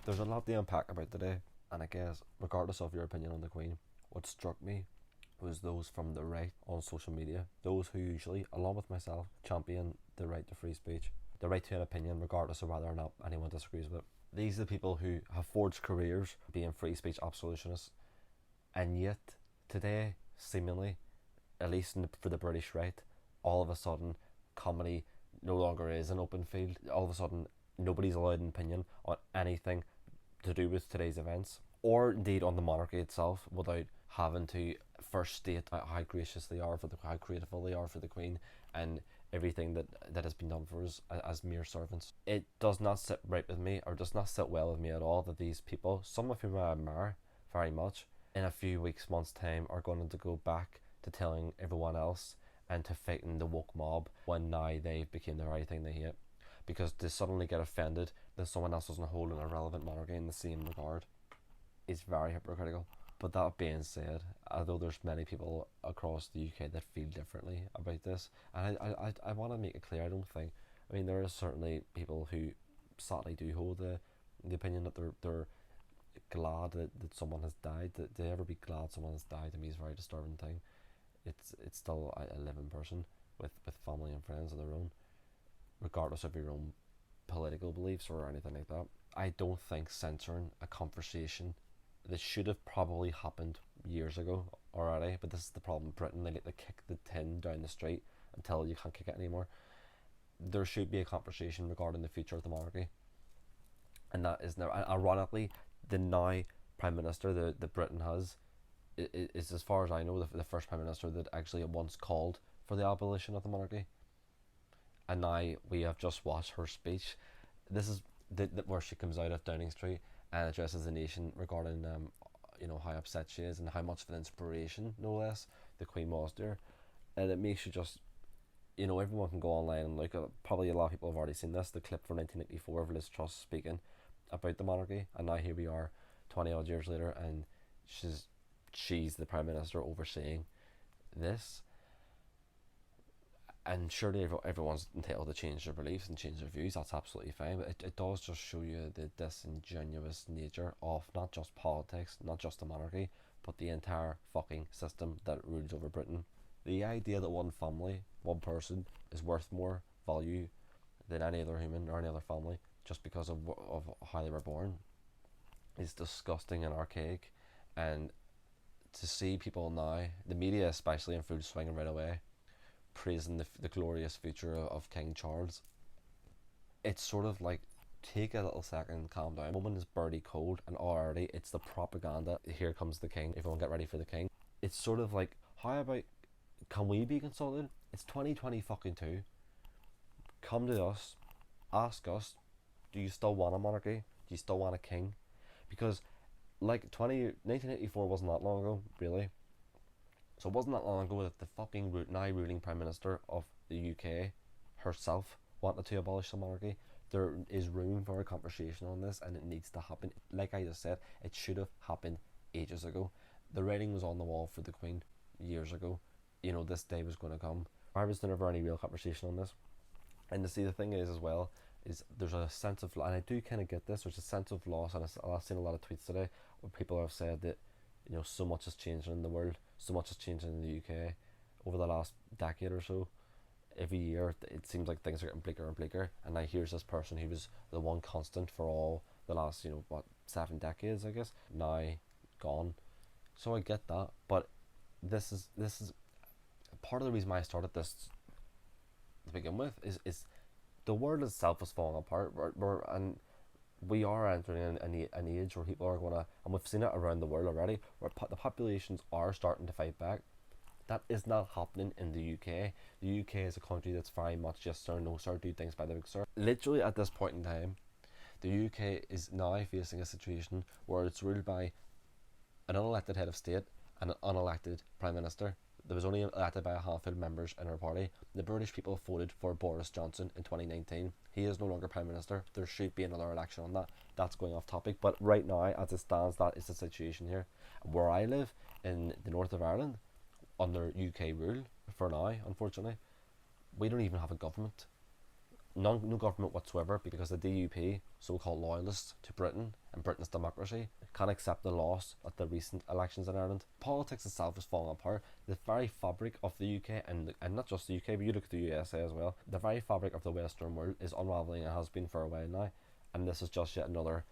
There's a lot to unpack about today, and I guess, regardless of your opinion on the Queen, what struck me was those from the right on social media, those who usually, along with myself, champion the right to free speech, the right to an opinion, regardless of whether or not anyone disagrees with it. These are the people who have forged careers being free speech absolutionists, and yet today, seemingly, at least for the British right, all of a sudden, comedy no longer is an open field. All of a sudden, nobody's allowed an opinion on anything to do with today's events, or indeed on the monarchy itself, without having to first state how gracious they are how grateful they are for the Queen and everything that has been done for us as mere servants. It does not sit right with me, or does not sit well with me at all, that these people, some of whom I admire very much, in a few weeks, months' time, are going to go back to telling everyone else and to fighting the woke mob when now they became the very thing they hate. Because to suddenly get offended that someone else doesn't hold an irrelevant monarchy in the same regard is very hypocritical. But that being said, although there's many people across the UK that feel differently about this, and I want to make it clear, I don't think, I mean, there are certainly people who sadly do hold the opinion that they're glad that someone has died. That to ever be glad someone has died, to me is a very disturbing thing. It's still a living person with family and friends of their own, regardless of your own political beliefs or anything like that. I don't think censoring a conversation that should have probably happened years ago already, but this is the problem with Britain. They like to kick the tin down the street until you can't kick it anymore. There should be a conversation regarding the future of the monarchy, and that is now, ironically, the now Prime Minister that Britain has is, as far as I know, the first Prime Minister that actually at once called for the abolition of the monarchy. And now we have just watched her speech. This is where she comes out of Downing Street and addresses the nation regarding how upset she is and how much of an inspiration, no less, the Queen was to her. And it makes you just, everyone can go online and look at, probably a lot of people have already seen this, the clip from 1984 of Liz Truss speaking about the monarchy, and now here we are 20 odd years later, and she's the Prime Minister overseeing this. And surely everyone's entitled to change their beliefs and change their views, that's absolutely fine, but it does just show you the disingenuous nature of not just politics, not just the monarchy, but the entire fucking system that rules over Britain. The idea that one family, one person, is worth more value than any other human or any other family just because of how they were born is disgusting and archaic. And to see people now, the media especially, in full swing right away, praising the glorious future of King Charles, it's sort of like, take a little second, calm down. The moment is barely cold, and already it's the propaganda. Here comes the king. Everyone get ready for the king. It's sort of like, how about, can we be consulted? It's 2020 fucking two. Come to us, ask us, do you still want a monarchy? Do you still want a king? Because like 1984 wasn't that long ago, really. So it wasn't that long ago that the fucking now ruling Prime Minister of the UK herself wanted to abolish the monarchy. There is room for a conversation on this, and it needs to happen. Like I just said, it should have happened ages ago. The writing was on the wall for the Queen years ago. This day was going to come. There was never any real conversation on this. And to see, the thing is as well, is there's a sense of, and I do kind of get this, there's a sense of loss, and I've seen a lot of tweets today where people have said that so much has changed in the world, so much has changed in the UK over the last decade or so. Every year it seems like things are getting bleaker and bleaker, and now here's this person who was the one constant for all the last 7 decades, I guess, now gone. So I get that, but this is part of the reason why I started this to begin with is the world itself is falling apart. And we are entering an age where people are gonna, and we've seen it around the world already, where the populations are starting to fight back. That is not happening in the UK. The UK is a country that's very much yes sir, no sir, do things by the book sir. Literally at this point in time, the UK is now facing a situation where it's ruled by an unelected head of state and an unelected Prime Minister. There was only elected by a handful of members in our party. The British people voted for Boris Johnson in 2019. He is no longer Prime Minister. There should be another election on that. That's going off topic. But right now, as it stands, that is the situation here. Where I live, in the north of Ireland, under UK rule, for now, unfortunately, we don't even have a government. no government whatsoever, because the DUP, so-called loyalists to Britain and Britain's democracy, can't accept the loss at the recent elections in Ireland. Politics itself is falling apart. The very fabric of the UK, and not just the UK, but you look at the USA as well, the very fabric of the Western world is unravelling and has been for a while now. And this is just yet another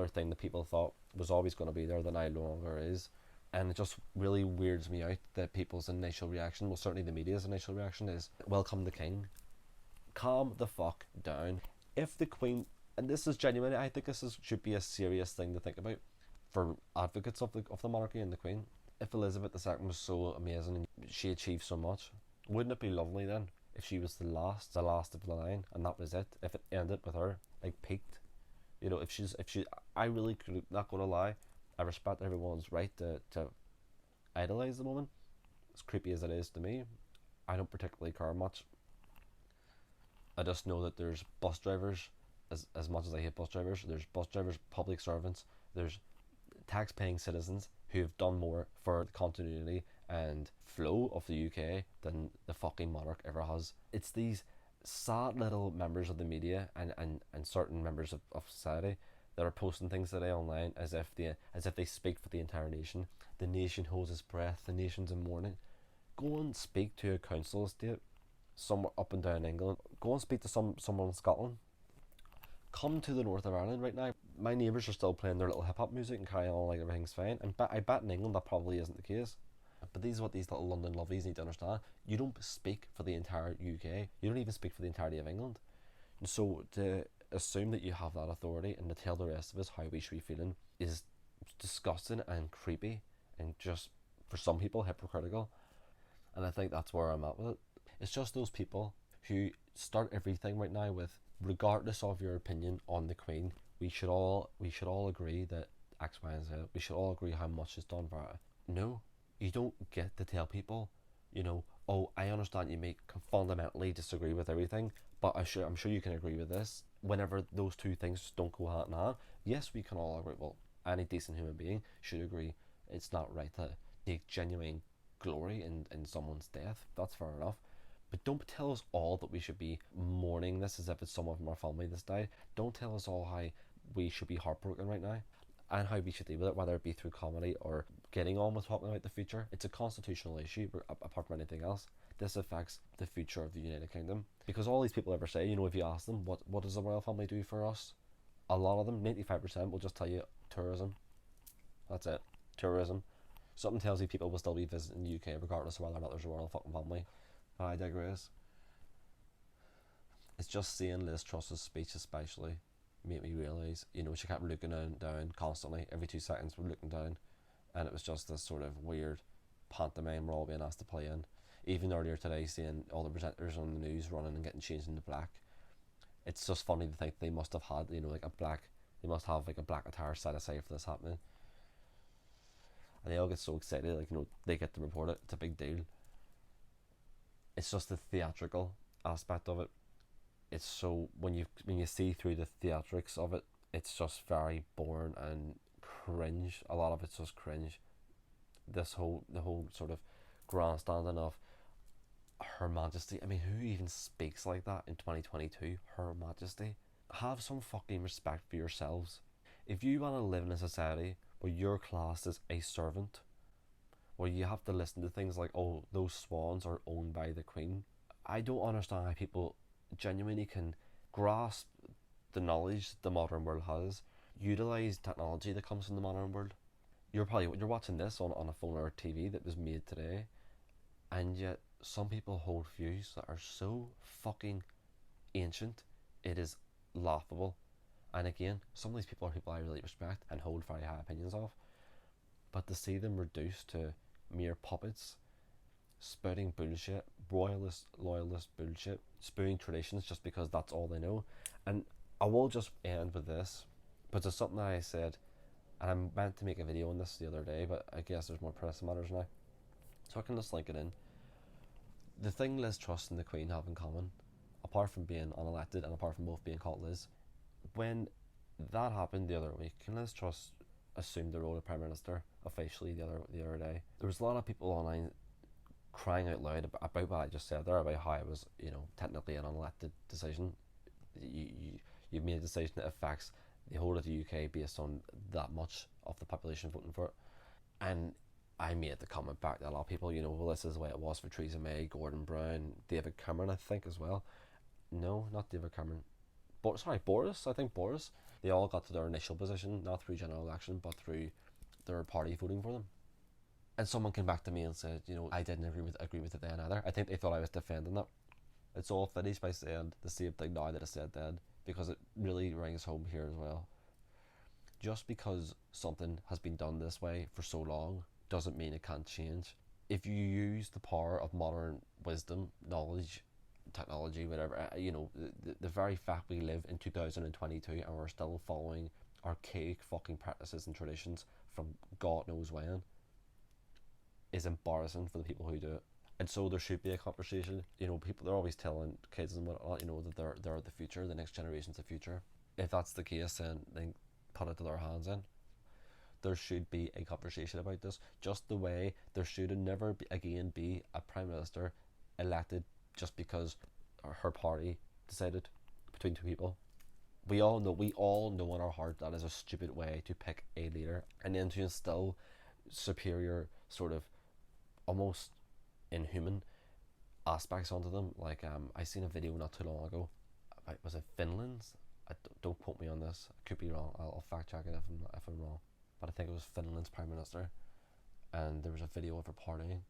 thing that people thought was always going to be there that now no longer is. And it just really weirds me out that people's initial reaction, well, certainly the media's initial reaction, is welcome the king. Calm the fuck down. If the Queen, and this is genuine, I think should be a serious thing to think about for advocates of the monarchy and the Queen. If Elizabeth II was so amazing and she achieved so much, wouldn't it be lovely then if she was the last of the line, and that was it? If it ended with her, like, peaked, you know, if she, I really could, not gonna lie, I respect everyone's right to idolise the woman, as creepy as it is to me. I don't particularly care much. I just know that there's bus drivers, as much as I hate bus drivers, there's bus drivers, public servants, there's tax-paying citizens who have done more for the continuity and flow of the UK than the fucking monarch ever has. It's these sad little members of the media and certain members of society that are posting things today online as if they speak for the entire nation. The nation holds its breath, the nation's in mourning. Go and speak to a council estate somewhere up and down England. Go and speak to someone in Scotland. Come to the north of Ireland right now. My neighbours are still playing their little hip hop music and carrying on like everything's fine. And I bet in England that probably isn't the case. But these are what these little London lovies need to understand. You don't speak for the entire UK. You don't even speak for the entirety of England. And so to assume that you have that authority and to tell the rest of us how we should be feeling is disgusting and creepy and just, for some people, hypocritical. And I think that's where I'm at with it. It's just those people who start everything right now with, regardless of your opinion on the Queen, we should all agree that X, Y, and Z. We should all agree how much is done for it. No, you don't get to tell people, you know, oh, I understand you may fundamentally disagree with everything, but I'm sure you can agree with this. Whenever those two things don't go hand in hand, yes, we can all agree. Well, any decent human being should agree it's not right to take genuine glory in someone's death. That's fair enough. But don't tell us all that we should be mourning this as if it's someone from our family that's died. Don't tell us all how we should be heartbroken right now and how we should deal with it, whether it be through comedy or getting on with talking about the future. It's a constitutional issue, apart from anything else. This affects the future of the United Kingdom. Because all these people ever say, you know, if you ask them, what does the royal family do for us? A lot of them, 95%, will just tell you tourism. That's it. Tourism. Something tells you people will still be visiting the UK regardless of whether or not there's a royal fucking family. But I digress. It's just seeing Liz Truss's speech especially made me realise, you know, she kept looking down constantly. Every 2 seconds we're looking down. And it was just this sort of weird pantomime we're all being asked to play in. Even earlier today, seeing all the presenters on the news running and getting changed into black. It's just funny to think they must have had, you know, they must have like a black attire set aside for this happening. And they all get so excited, like, you know, they get to report it. It's a big deal. It's just the theatrical aspect of it. It's so, when you see through the theatrics of it, it's just very boring and cringe. A lot of it's just cringe. The whole sort of grandstanding of Her Majesty. I mean, who even speaks like that in 2022? Her Majesty. Have some fucking respect for yourselves. If you want to live in a society where your class is a servant, where you have to listen to things like, oh, those swans are owned by the Queen, I don't understand how people genuinely can grasp the knowledge the modern world has, utilise technology that comes from the modern world. You're watching this on a phone or a TV that was made today, and yet some people hold views that are so fucking ancient, it is laughable. And again, some of these people are people I really respect and hold very high opinions of, but to see them reduced to mere puppets, spouting bullshit, royalist, loyalist bullshit, spewing traditions just because that's all they know. And I will just end with this, but it's something that I said, and I meant to make a video on this the other day, but I guess there's more pressing matters now, so I can just link it in. The thing Liz Truss and the Queen have in common, apart from being unelected and apart from both being called Liz, when that happened the other week, and Liz Truss assumed the role of Prime Minister officially the other day, there was a lot of people online crying out loud about what I just said there, about how it was, you know, technically an unelected decision. You've made a decision that affects the whole of the UK based on that much of the population voting for it. And I made the comment back to a lot of people, you know, well, this is the way it was for Theresa May, Gordon Brown, David Cameron, I think, as well. No, not David Cameron. Sorry, Boris. I think Boris. They all got to their initial position not through general election, but through their party voting for them. And someone came back to me and said, you know, I didn't agree with it then either. I think they thought I was defending that. It's all finished by saying the same thing now that I said then, because it really rings home here as well. Just because something has been done this way for so long doesn't mean it can't change. If you use the power of modern wisdom, knowledge, technology, whatever, you know, the very fact we live in 2022 and we're still following archaic fucking practices and traditions from God knows when is embarrassing for the people who do it. And so there should be a conversation. You know, people, they're always telling kids and whatnot, you know, that they're the future, the next generation's the future. If that's the case, then put it to their hands in. There should be a conversation about this, just the way there should never again be a prime minister elected just because her party decided between two people. We all know in our heart that is a stupid way to pick a leader, and then to instill superior, sort of almost inhuman aspects onto them. Like I seen a video not too long ago about, was it Finland's? Don't quote me on this. I could be wrong. I'll fact check it if I'm wrong. But I think it was Finland's prime minister, and there was a video of her partying,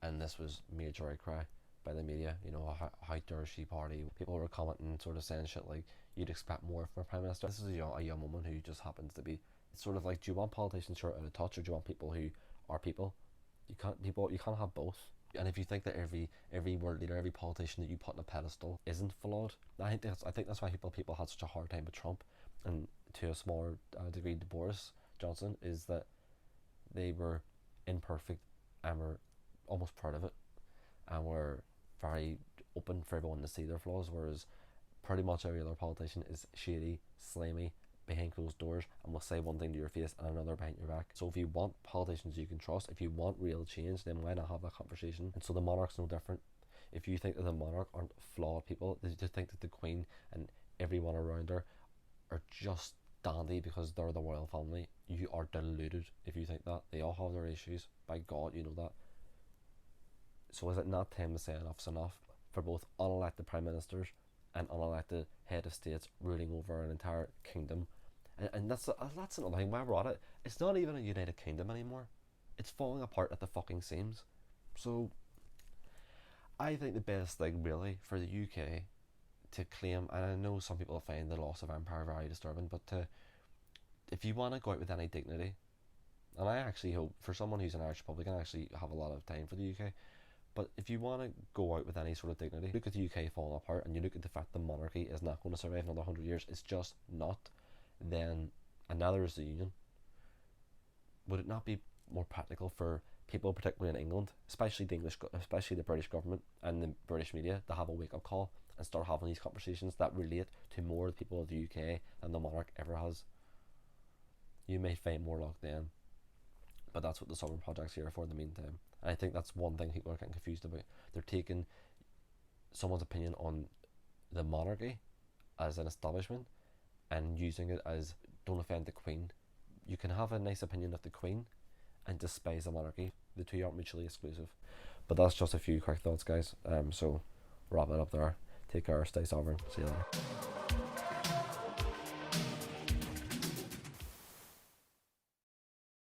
and this was major outcry by the media. You know, how dare she party? People were commenting, sort of saying shit like, "You'd expect more from a prime minister." This is a young woman who just happens to be. It's sort of like, do you want politicians who are out of touch, or do you want people who are people? You can't have both. And if you think that every world leader, every politician that you put on a pedestal isn't flawed, I think that's why people had such a hard time with Trump, and to a smaller degree to Boris Johnson, is that they were imperfect and were almost proud of it, and were very open for everyone to see their flaws, whereas pretty much every other politician is shady, slimy, behind closed doors, and will say one thing to your face and another behind your back. So if you want politicians you can trust, if you want real change, then why not have that conversation? And so the monarch's no different. If you think that the monarch aren't flawed people, they just think that the Queen and everyone around her are just dandy because they're the royal family, you are deluded if you think that. They all have their issues, by God, you know that. So is it not time to say enough's enough for both unelected prime ministers and unelected head of states ruling over an entire kingdom? And that's another thing. While we're at it, it's not even a United Kingdom anymore. It's falling apart at the fucking seams. So I think the best thing really for the UK to claim, and I know some people find the loss of empire very disturbing, but if you want to go out with any dignity, and I actually hope for someone who's an Irish Republican, I actually have a lot of time for the UK. But if you want to go out with any sort of dignity, look at the UK falling apart, and you look at the fact the monarchy is not going to survive another 100 years, it's just not, then, and neither is the Union. Would it not be more practical for people, particularly in England, especially the British government and the British media, to have a wake-up call and start having these conversations that relate to more people of the UK than the monarch ever has? You may find more luck then, but that's what the Sovereign Project's here for in the meantime. And I think that's one thing people are getting confused about. They're taking someone's opinion on the monarchy as an establishment and using it as, don't offend the Queen. You can have a nice opinion of the Queen and despise the monarchy. The two aren't mutually exclusive. But that's just a few quick thoughts, guys. So wrap it up there. Take care, stay sovereign. See you later.